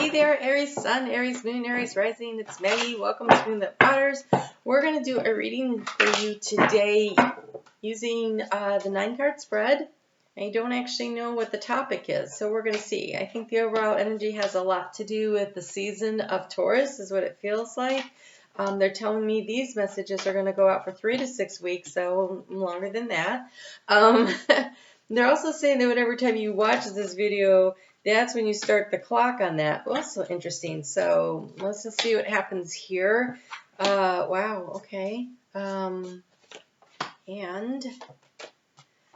Hey there, Aries Sun, Aries Moon, Aries Rising. It's Maggie. Welcome to Moonlit Waters. We're going to do a reading for you today using the 9-card spread. I don't actually know what the topic is, so we're going to see. I think the overall energy has a lot to do with the season of Taurus, is what it feels like. They're telling me these messages are going to go out for 3 to 6 weeks, so longer than that. They're also saying that whenever time you watch this video, that's when you start the clock on that. Also interesting. So let's just see what happens here. Wow, okay. And,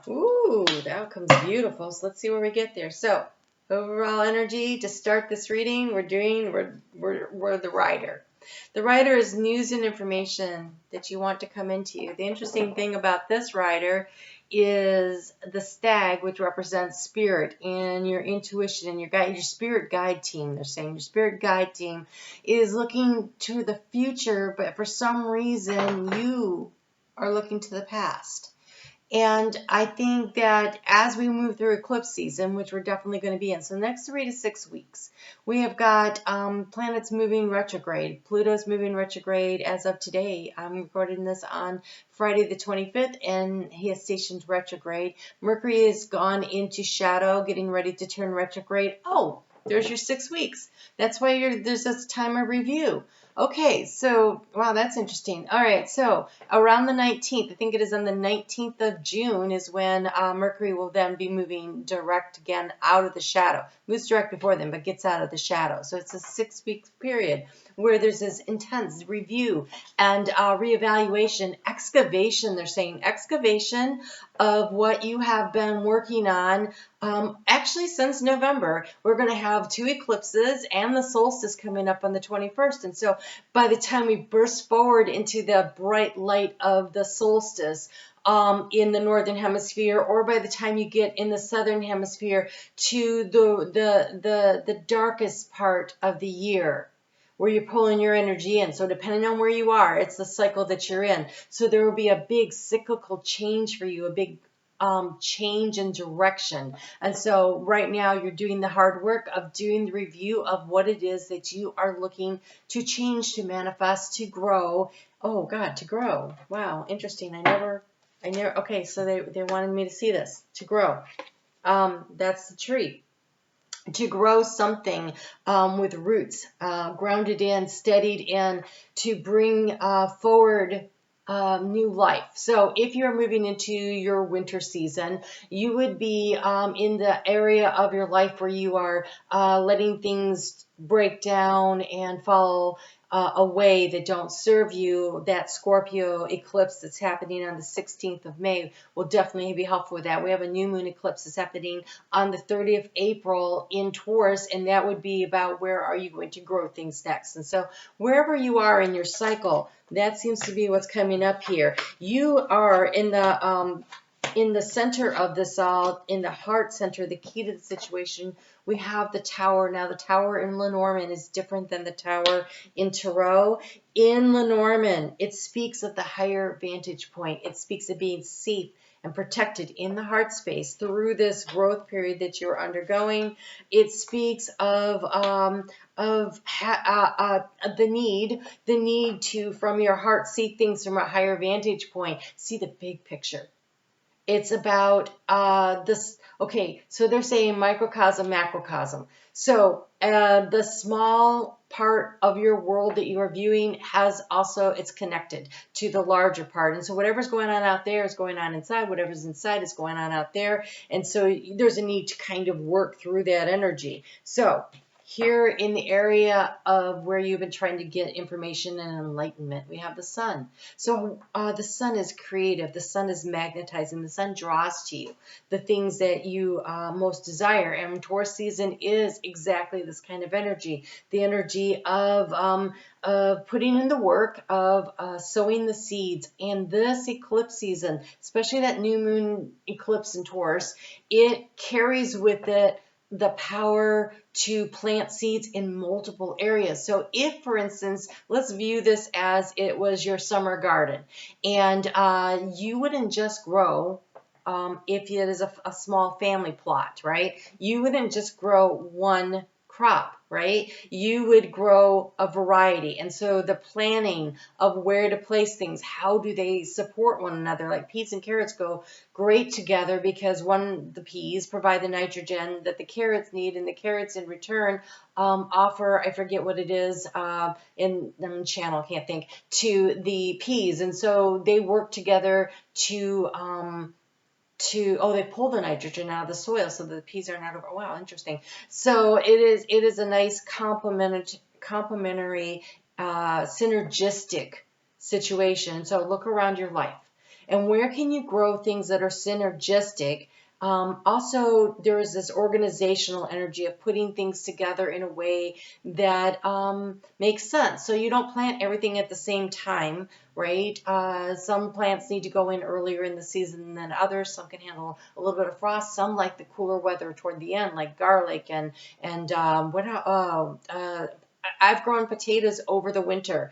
ooh, that outcome's beautiful. So let's see where we get there. So overall energy to start this reading, we're the rider. The rider is news and information that you want to come into you. The interesting thing about this rider is the stag, which represents spirit and your intuition and your spirit guide team. They're saying your spirit guide team is looking to the future, but for some reason you are looking to the past. And I think that as we move through eclipse season, which we're definitely going to be in, so next 3 to 6 weeks, we have got planets moving retrograde. Pluto's moving retrograde as of today. I'm recording this on Friday the 25th, and he is stationed retrograde. Mercury has gone into shadow, getting ready to turn retrograde. Oh, there's your 6 weeks. That's why there's this time of review. Okay, so, wow, that's interesting. All right, so around the 19th, I think it is on the 19th of June is when Mercury will then be moving direct again out of the shadow. Moves direct before then, but gets out of the shadow. So it's a 6-week period where there's this intense review and reevaluation, excavation, they're saying, excavation of what you have been working on. Actually, since November, we're going to have 2 eclipses and the solstice coming up on the 21st. And so by the time we burst forward into the bright light of the solstice in the northern hemisphere, or by the time you get in the southern hemisphere to the darkest part of the year, where you're pulling your energy in. So depending on where you are, it's the cycle that you're in. So there will be a big cyclical change for you, a big change in direction. And so right now you're doing the hard work of doing the review of what it is that you are looking to change, to manifest, to grow. Oh God, to grow. Wow, interesting. I never, okay, so they wanted me to see this, to grow. That's the tree. To grow something with roots, grounded in, steadied in, to bring forward new life. So if you're moving into your winter season, you would be in the area of your life where you are letting things break down and fall away that don't serve you. That Scorpio eclipse that's happening on the 16th of May will definitely be helpful with that. We have a new moon eclipse that's happening on the 30th of April in Taurus, and that would be about where are you going to grow things next. And so wherever you are in your cycle, that seems to be what's coming up here. You are in the center of this all, in the heart center, the key to the situation. We have the tower. Now, the tower in Lenormand is different than the tower in Tarot. In Lenormand, it speaks of the higher vantage point. It speaks of being safe and protected in the heart space through this growth period that you're undergoing. It speaks of the need to, from your heart, see things from a higher vantage point, see the big picture. It's about this. Okay, so they're saying microcosm, macrocosm. So the small part of your world that you are viewing has also, it's connected to the larger part. And so whatever's going on out there is going on inside. Whatever's inside is going on out there. And so there's a need to kind of work through that energy. So here in the area of where you've been trying to get information and enlightenment, we have the sun. So the sun is creative. The sun is magnetizing. The sun draws to you the things that you most desire. And Taurus season is exactly this kind of energy. The energy of putting in the work, of sowing the seeds. And this eclipse season, especially that new moon eclipse in Taurus, it carries with it the power to plant seeds in multiple areas. So if, for instance, let's view this as it was your summer garden, and you wouldn't just grow, if it is a small family plot, right? You wouldn't just grow one crop, right? You would grow a variety. And so the planning of where to place things, how do they support one another? Like peas and carrots go great together because the peas provide the nitrogen that the carrots need, and the carrots in return offer, I forget what it is, in channel, can't think, to the peas. And so they work together to they pull the nitrogen out of the soil so that the peas are not over. Wow, interesting. So it is a nice complementary, synergistic situation. So look around your life, and where can you grow things that are synergistic? Also, there is this organizational energy of putting things together in a way that makes sense. So you don't plant everything at the same time, right? Some plants need to go in earlier in the season than others. Some can handle a little bit of frost. Some like the cooler weather toward the end, like garlic and I've grown potatoes over the winter.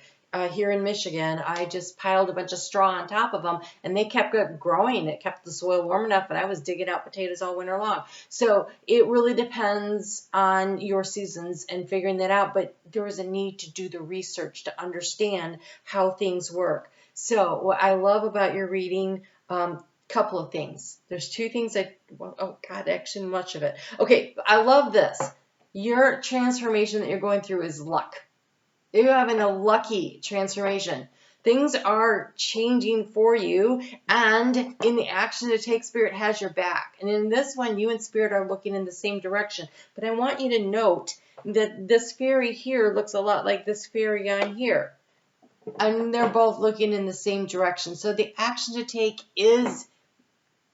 Here in Michigan, I just piled a bunch of straw on top of them, and they kept growing. It kept the soil warm enough, and I was digging out potatoes all winter long. So it really depends on your seasons and figuring that out, but there is a need to do the research to understand how things work. So what I love about your reading, couple of things. There's two things actually much of it. Okay, I love this. Your transformation that you're going through is luck. You're having a lucky transformation. Things are changing for you, and in the action to take, Spirit has your back. And in this one, you and Spirit are looking in the same direction. But I want you to note that this fairy here looks a lot like this fairy on here. And they're both looking in the same direction. So the action to take is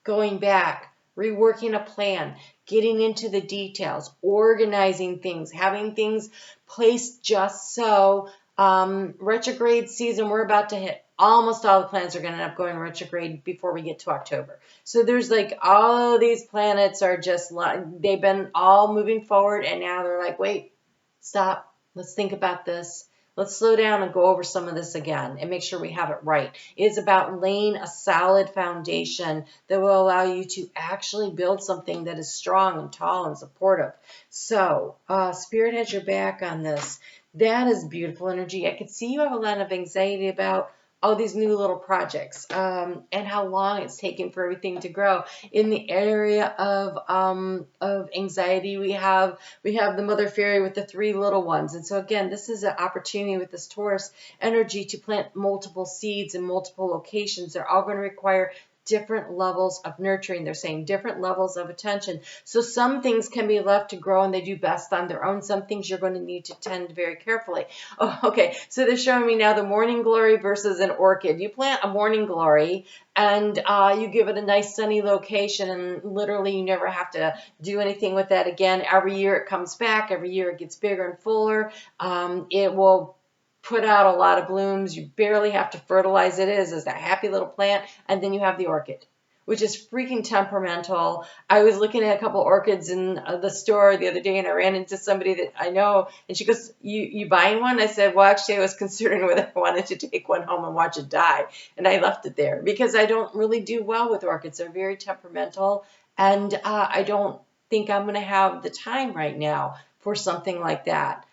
going back, reworking a plan, getting into the details, organizing things, having things placed just so. Retrograde season, we're about to hit. Almost all the planets are going to end up going retrograde before we get to October. So there's like all of these planets are just, they've been all moving forward, and now they're like, wait, stop, let's think about this. Let's slow down and go over some of this again and make sure we have it right. It's about laying a solid foundation that will allow you to actually build something that is strong and tall and supportive. So Spirit has your back on this. That is beautiful energy. I could see you have a lot of anxiety about all these new little projects and how long it's taken for everything to grow. In the area of anxiety, we have the Mother Fairy with the 3 little ones. And so again, this is an opportunity with this Taurus energy to plant multiple seeds in multiple locations. They're all going to require different levels of nurturing. They're saying different levels of attention. So some things can be left to grow and they do best on their own. Some things you're going to need to tend very carefully. Oh, okay. So they're showing me now the morning glory versus an orchid. You plant a morning glory and you give it a nice sunny location, and literally you never have to do anything with that again. Every year it comes back. Every year it gets bigger and fuller. It will put out a lot of blooms. You barely have to fertilize it. It is a happy little plant. And then you have the orchid, which is freaking temperamental. I was looking at a couple orchids in the store the other day, and I ran into somebody that I know, and she goes, you buying one? I said, well, actually, I was considering whether I wanted to take one home and watch it die. And I left it there because I don't really do well with orchids. They're very temperamental, and I don't think I'm going to have the time right now for something like that.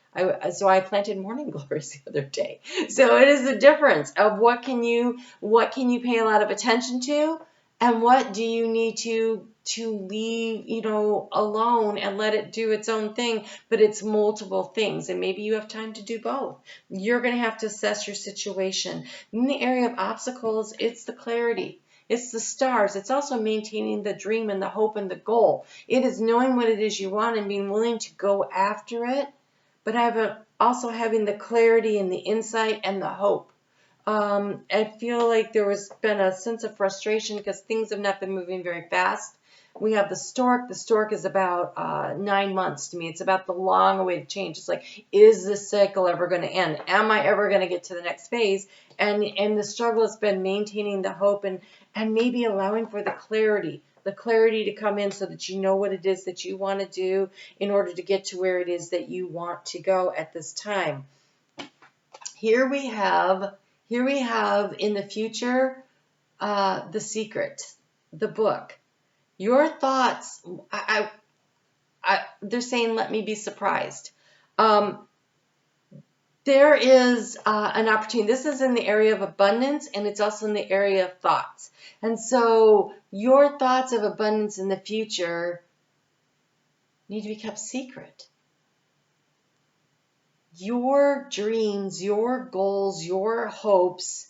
So I planted morning glories the other day. So it is the difference of what can you pay a lot of attention to, and what do you need to leave, alone and let it do its own thing. But it's multiple things, and maybe you have time to do both. You're going to have to assess your situation. In the area of obstacles, it's the clarity. It's the stars. It's also maintaining the dream and the hope and the goal. It is knowing what it is you want and being willing to go after it. But also having the clarity and the insight and the hope. I feel like there has been a sense of frustration because things have not been moving very fast. We have the stork. The stork is about 9 months to me. It's about the long-awaited change. It's like, is this cycle ever going to end? Am I ever going to get to the next phase? And the struggle has been maintaining the hope and maybe allowing for the clarity to come in so that you know what it is that you want to do in order to get to where it is that you want to go at this time. Here we have in the future, The Secret, the book. Your thoughts, they're saying, let me be surprised. There is an opportunity. This is in the area of abundance, and it's also in the area of thoughts. And so your thoughts of abundance in the future need to be kept secret. Your dreams, your goals, your hopes,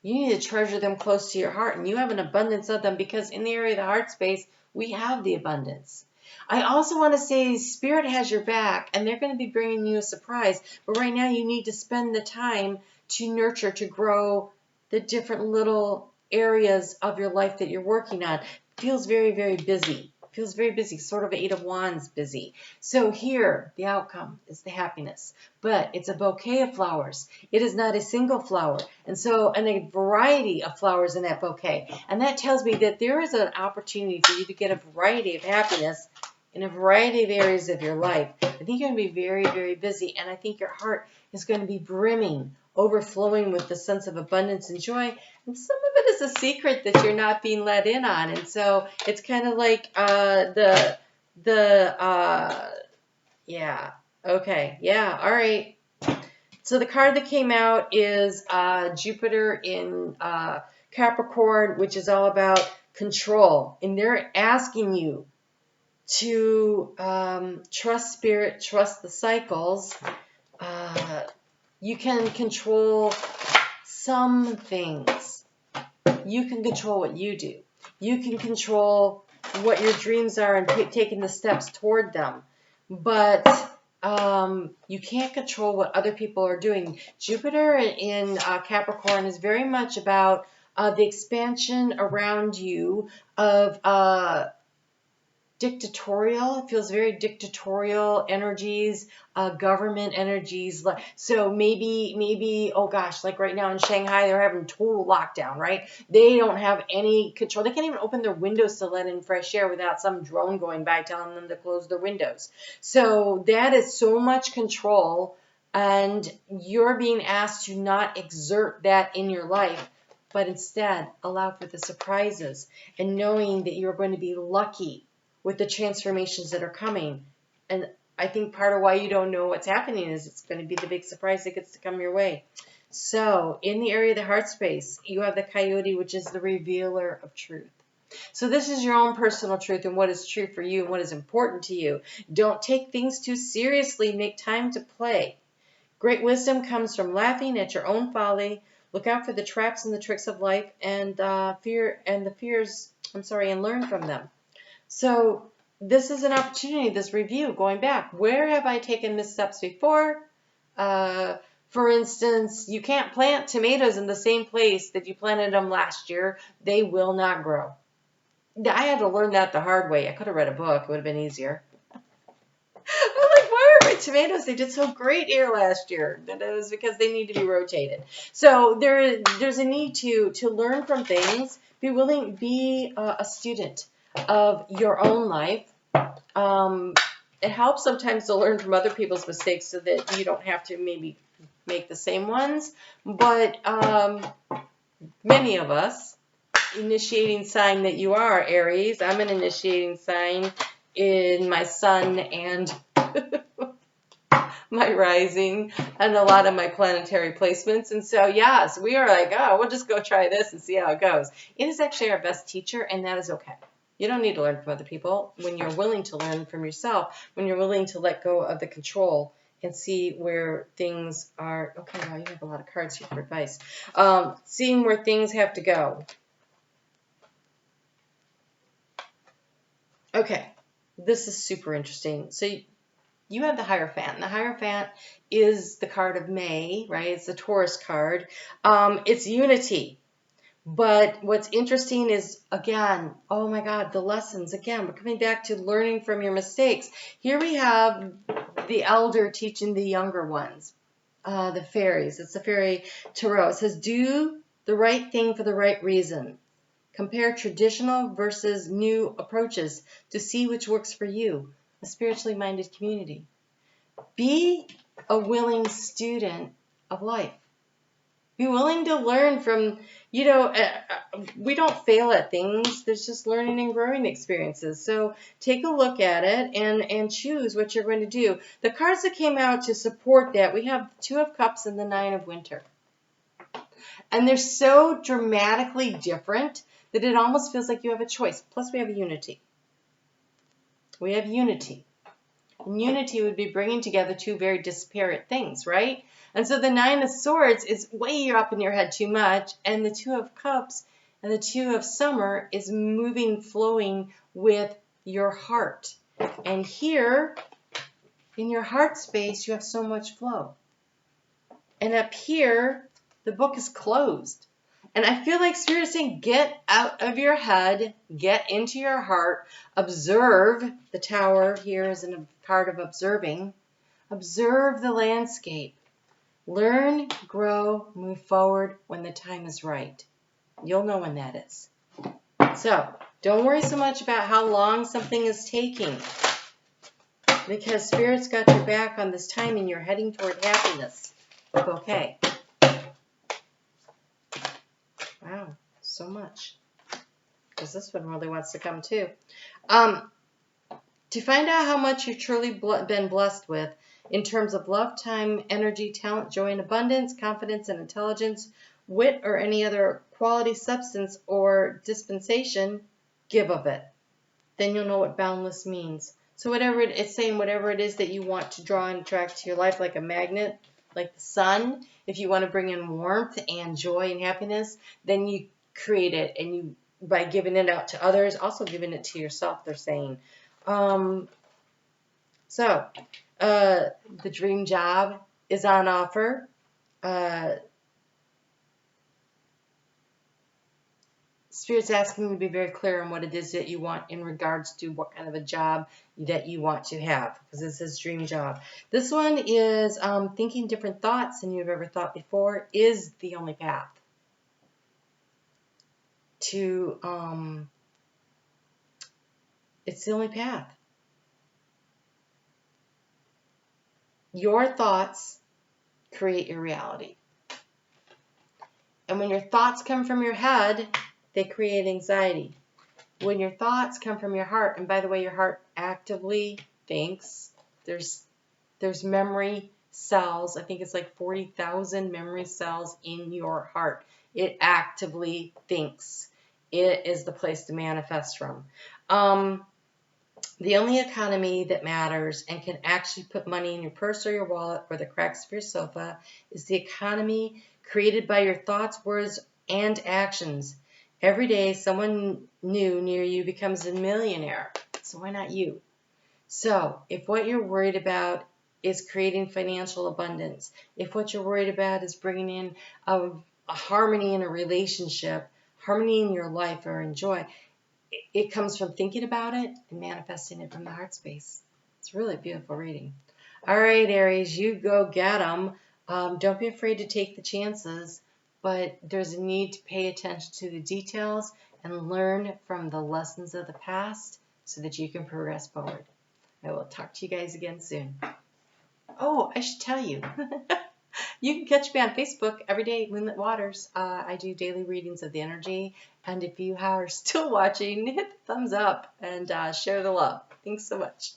you need to treasure them close to your heart, and you have an abundance of them, because in the area of the heart space, we have the abundance. I also want to say Spirit has your back, and they're going to be bringing you a surprise. But right now, you need to spend the time to nurture, to grow the different little areas of your life that you're working on. It feels very, very busy. Feels very busy, sort of 8 of Wands busy. So here, the outcome is the happiness. But it's a bouquet of flowers. It is not a single flower. And a variety of flowers in that bouquet. And that tells me that there is an opportunity for you to get a variety of happiness in a variety of areas of your life. I think you're going to be very, very busy. And I think your heart is going to be brimming, overflowing with the sense of abundance and joy. And some of it is a secret that you're not being let in on. And so it's kind of like yeah. Okay. Yeah. All right. So the card that came out is Jupiter in Capricorn, which is all about control. And they're asking you to trust Spirit, trust the cycles. You can control some things. You can control what you do. You can control what your dreams are and taking the steps toward them. But you can't control what other people are doing. Jupiter in Capricorn is very much about the expansion around you of dictatorial. It feels very dictatorial energies, government energies. So maybe, oh gosh, like right now in Shanghai, they're having total lockdown, right? They don't have any control. They can't even open their windows to let in fresh air without some drone going by telling them to close their windows. So that is so much control, and you're being asked to not exert that in your life, but instead allow for the surprises and knowing that you're going to be lucky with the transformations that are coming. And I think part of why you don't know what's happening is it's going to be the big surprise that gets to come your way. So in the area of the heart space, you have the coyote, which is the revealer of truth. So this is your own personal truth and what is true for you and what is important to you. Don't take things too seriously. Make time to play. Great wisdom comes from laughing at your own folly. Look out for the traps and the tricks of life and and learn from them. So this is an opportunity, this review, going back. Where have I taken missteps before? For instance, you can't plant tomatoes in the same place that you planted them last year. They will not grow. I had to learn that the hard way. I could have read a book. It would have been easier. I'm like, why are my tomatoes? They did so great here last year. That it was because they need to be rotated. So there's a need to learn from things. Be willing, be a student of your own life. It helps sometimes to learn from other people's mistakes so that you don't have to maybe make the same ones. But many of us, initiating sign that you are, Aries. I'm an initiating sign in my sun and my rising and a lot of my planetary placements. And so, yes, we are like, oh, we'll just go try this and see how it goes. It is actually our best teacher, and that is okay. You don't need to learn from other people when you're willing to learn from yourself, when you're willing to let go of the control and see where things are. Okay, wow, you have a lot of cards here for advice. Seeing where things have to go. Okay, this is super interesting. So you have the Hierophant. And the Hierophant is the card of May, right? It's the Taurus card. It's unity. But what's interesting is, again, oh my God, the lessons. Again, we're coming back to learning from your mistakes. Here we have the elder teaching the younger ones, the fairies. It's the fairy tarot. It says, do the right thing for the right reason. Compare traditional versus new approaches to see which works for you, a spiritually minded community. Be a willing student of life. Be willing to learn from, we don't fail at things. There's just learning and growing experiences. So take a look at it and choose what you're going to do. The cards that came out to support that, we have the Two of Cups and the Nine of Winter. And they're so dramatically different that it almost feels like you have a choice. Plus we have unity. We have unity. And unity would be bringing together two very disparate things, right? And so the Nine of Swords is way up in your head too much, and the Two of Cups and the Two of Summer is moving, flowing with your heart. And here, in your heart space, you have so much flow. And up here, the book is closed. And I feel like Spirit is saying, get out of your head, get into your heart, observe. The Tower here is a card of observing. Observe the landscape. Learn, grow, move forward when the time is right. You'll know when that is. So, don't worry so much about how long something is taking, because Spirit's got your back on this timing. You're heading toward happiness. Okay. Wow, so much. Because this one really wants to come too. To find out how much you've truly been blessed with in terms of love, time, energy, talent, joy, and abundance, confidence and intelligence, wit, or any other quality, substance, or dispensation, give of it. Then you'll know what boundless means. So whatever it's saying, whatever it is that you want to draw and attract to your life, like a magnet, like the sun, if you want to bring in warmth and joy and happiness, then you create it, and you, by giving it out to others, also giving it to yourself, they're saying. The dream job is on offer. Spirit's asking you to be very clear on what it is that you want in regards to what kind of a job that you want to have, because this is dream job. This one is thinking different thoughts than you've ever thought before is the only path to, it's the only path. Your thoughts create your reality. And when your thoughts come from your head, they create anxiety. When your thoughts come from your heart, and by the way, your heart actively thinks, there's memory cells, I think it's like 40,000 memory cells in your heart. It actively thinks. It is the place to manifest from. The only economy that matters and can actually put money in your purse or your wallet or the cracks of your sofa is the economy created by your thoughts, words, and actions. Every day, someone new near you becomes a millionaire. So why not you? So if what you're worried about is creating financial abundance, if what you're worried about is bringing in a harmony in a relationship, harmony in your life or in joy, it comes from thinking about it and manifesting it from the heart space. It's really a beautiful reading. All right, Aries, you go get them. Don't be afraid to take the chances, but there's a need to pay attention to the details and learn from the lessons of the past so that you can progress forward. I will talk to you guys again soon. Oh, I should tell you. You can catch me on Facebook every day, Moonlit Waters. I do daily readings of the energy. And if you are still watching, hit the thumbs up and share the love. Thanks so much.